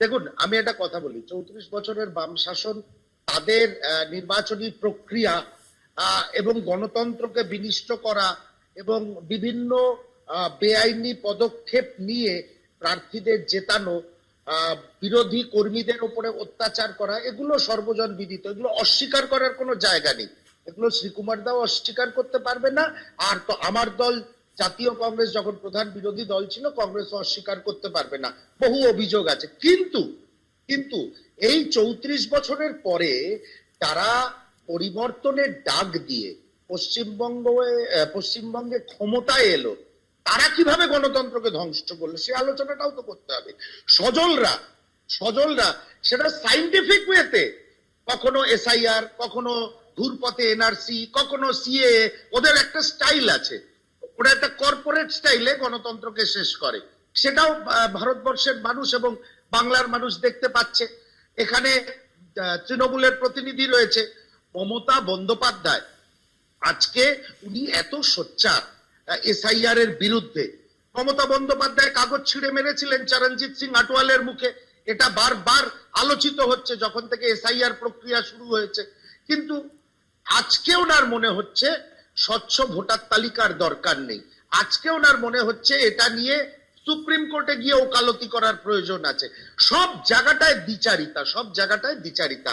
দেখুন, আমি একটা কথা বলি, 34 বছরের বাম শাসন তাদের নির্বাচনী প্রক্রিয়া এবং গণতন্ত্রকে বিনষ্ট করা এবং বিভিন্ন বেআইনি পদক্ষেপ নিয়ে প্রার্থীদের জেতানো, বিরোধী কর্মীদের উপরে অত্যাচার করা, এগুলো সর্বজন বিদিত, এগুলো অস্বীকার করার কোনো জায়গা নেই। এগুলো শ্রীকুমার দাও অস্বীকার করতে পারবে না, আর তো আমার দল জাতীয় কংগ্রেস যখন প্রধান বিরোধী দল ছিল, কংগ্রেস অস্বীকার করতে পারবে না। বহু অভিযোগ আছে, কিন্তু কিন্তু এই 34 বছরের পরে তারা পরিবর্তনের ডাক দিয়ে পশ্চিমবঙ্গে ক্ষমতায় এলো, তারা কিভাবে গণতন্ত্রকে ধ্বংস করলো সে আলোচনাটাও তো করতে হবে। সজলরা সেটা সাইন্টিফিক ওয়েতে, কখনো এসআইআর, কখনো ঘুরপথে এনআরসি, কখনো সিএ, ওদের একটা স্টাইল আছে, ওরা একটা কর্পোরেট স্টাইলে গণতন্ত্রকে শেষ করে। সেটাও ভারতবর্ষের মানুষ এবং বাংলার মানুষ দেখতে পাচ্ছে। এখানে তৃণমূলের প্রতিনিধি রয়েছে মমতা বন্দ্যোপাধ্যায়, আজকে উনি এত সোচ্চার এসআইআর এর বিরুদ্ধে। মমতা বন্দ্যোপাধ্যায় কাগজ ছিঁড়ে মেরেছিলেন চরণজিৎ সিং আটওয়ালের মুখে, এটা বারবার আলোচিত হচ্ছে যখন থেকে এসআইআর প্রক্রিয়া শুরু হয়েছে। কিন্তু আজকে ওনার মনে হচ্ছে স্বচ্ছ ভোটার তালিকার দরকার নেই, আজকে ওনার মনে হচ্ছে এটা নিয়ে সুপ্রিম কোর্টে গিয়ে ওকালতি করার প্রয়োজন আছে। সব জায়গাটায় দ্বিচারিতা।